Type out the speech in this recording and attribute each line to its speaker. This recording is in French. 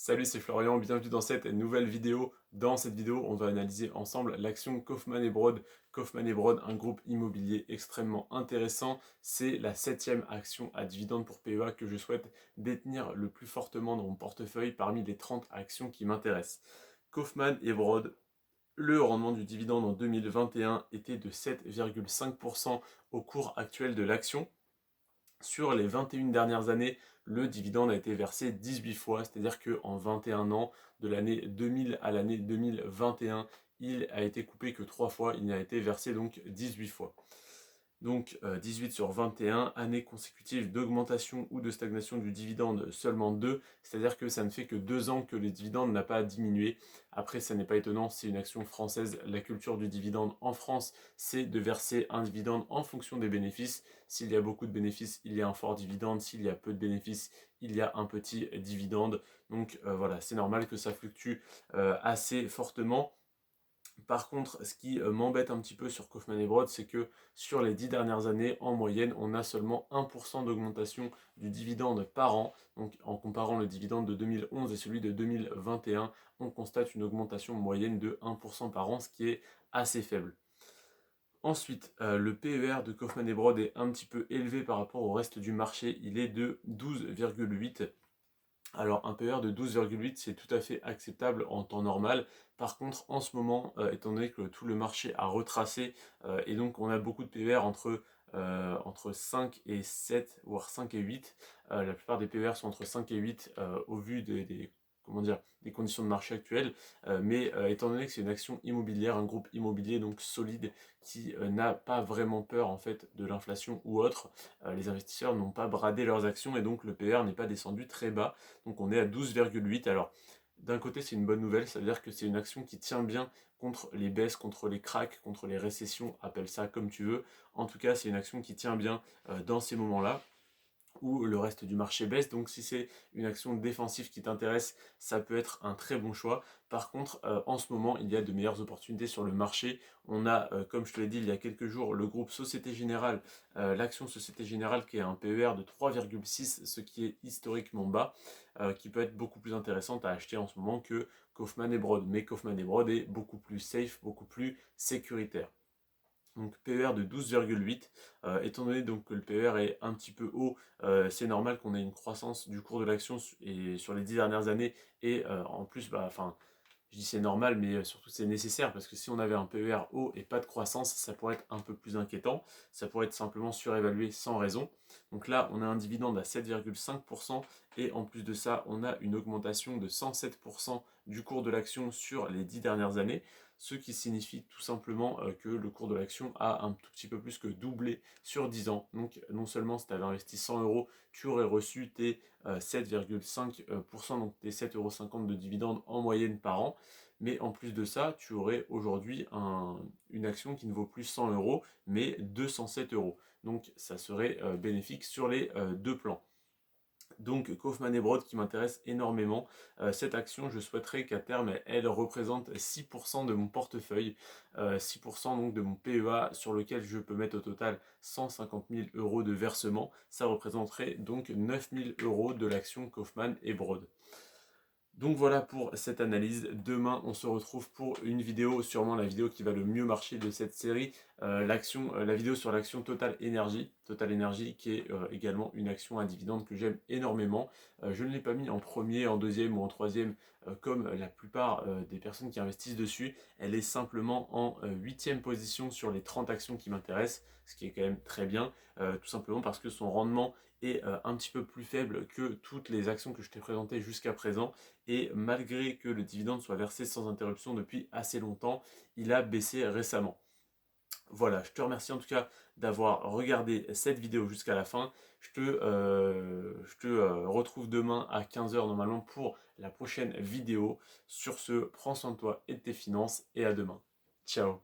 Speaker 1: Salut, c'est Florian, bienvenue dans cette nouvelle vidéo. Dans cette vidéo, on va analyser ensemble l'action Kaufmann et Broad. Kaufmann et Broad, un groupe immobilier extrêmement intéressant. C'est la 7e action à dividende pour PEA que je souhaite détenir le plus fortement dans mon portefeuille parmi les 30 actions qui m'intéressent. Kaufmann et Broad, le rendement du dividende en 2021 était de 7,5% au cours actuel de l'action. Sur les 21 dernières années, le dividende a été versé 18 fois, c'est-à-dire qu'en 21 ans, de l'année 2000 à l'année 2021, il a été coupé que 3 fois, il n'a été versé donc 18 fois. Donc 18 sur 21 années consécutives d'augmentation ou de stagnation du dividende, seulement 2, c'est-à-dire que ça ne fait que 2 ans que le dividende n'a pas diminué. Après, ça n'est pas étonnant, c'est une action française. La culture du dividende en France, c'est de verser un dividende en fonction des bénéfices. S'il y a beaucoup de bénéfices, il y a un fort dividende. S'il y a peu de bénéfices, il y a un petit dividende. Donc voilà, c'est normal que ça fluctue assez fortement. Par contre, ce qui m'embête un petit peu sur Kaufmann et Broad, c'est que sur les 10 dernières années, en moyenne, on a seulement 1% d'augmentation du dividende par an. Donc en comparant le dividende de 2011 et celui de 2021, on constate une augmentation moyenne de 1% par an, ce qui est assez faible. Ensuite, le PER de Kaufmann et Broad est un petit peu élevé par rapport au reste du marché. Il est de 12,8. Alors un PER de 12,8, c'est tout à fait acceptable en temps normal. Par contre, en ce moment, étant donné que tout le marché a retracé, et donc on a beaucoup de PER entre 5 et 7, voire 5 et 8, la plupart des PER sont entre 5 et 8 au vu comment dire, des conditions de marché actuelles. Mais étant donné que c'est une action immobilière, un groupe immobilier donc solide qui n'a pas vraiment peur en fait de l'inflation ou autre, les investisseurs n'ont pas bradé leurs actions et donc le PER n'est pas descendu très bas. Donc on est à 12,8. Alors d'un côté c'est une bonne nouvelle, ça veut dire que c'est une action qui tient bien contre les baisses, contre les cracks, contre les récessions, appelle ça comme tu veux. En tout cas c'est une action qui tient bien dans ces moments-là où le reste du marché baisse. Donc si c'est une action défensive qui t'intéresse, ça peut être un très bon choix. Par contre, en ce moment, il y a de meilleures opportunités sur le marché. On a, comme je te l'ai dit il y a quelques jours, le groupe Société Générale, l'action Société Générale qui a un PER de 3,6, ce qui est historiquement bas, qui peut être beaucoup plus intéressante à acheter en ce moment que Kaufmann et Broad. Mais Kaufmann et Broad est beaucoup plus safe, beaucoup plus sécuritaire. Donc PER de 12,8, étant donné donc que le PER est un petit peu haut, c'est normal qu'on ait une croissance du cours de l'action et sur les 10 dernières années, et en plus, enfin, je dis c'est normal, mais surtout c'est nécessaire, parce que si on avait un PER haut et pas de croissance, ça pourrait être un peu plus inquiétant, ça pourrait être simplement surévalué sans raison. Donc là, on a un dividende à 7,5%, et en plus de ça, on a une augmentation de 107% du cours de l'action sur les 10 dernières années, ce qui signifie tout simplement que le cours de l'action a un tout petit peu plus que doublé sur 10 ans. Donc non seulement si tu avais investi 100 euros, tu aurais reçu tes 7,5%, donc tes 7,50 € de dividendes en moyenne par an, mais en plus de ça, tu aurais aujourd'hui une action qui ne vaut plus 100 euros, mais 207 euros. Donc ça serait bénéfique sur les deux plans. Donc Kaufmann et Broad qui m'intéresse énormément. Cette action, je souhaiterais qu'à terme, elle représente 6% de mon portefeuille, 6% donc de mon PEA sur lequel je peux mettre au total 150 000 euros de versement. Ça représenterait donc 9 000 euros de l'action Kaufmann et Broad. Donc voilà pour cette analyse. Demain, on se retrouve pour une vidéo, sûrement la vidéo qui va le mieux marcher de cette série, la vidéo sur l'action Total Energy. Total Energy qui est également une action à dividende que j'aime énormément. Je ne l'ai pas mis en premier, en deuxième ou en troisième comme la plupart des personnes qui investissent dessus. Elle est simplement en 8e position sur les 30 actions qui m'intéressent, ce qui est quand même très bien, tout simplement parce que son rendement est un petit peu plus faible que toutes les actions que je t'ai présentées jusqu'à présent, et malgré que le dividende soit versé sans interruption depuis assez longtemps, il a baissé récemment. Voilà, je te remercie en tout cas d'avoir regardé cette vidéo jusqu'à la fin. Je te retrouve demain à 15 h normalement pour la prochaine vidéo. Sur ce, prends soin de toi et de tes finances, et à demain. Ciao.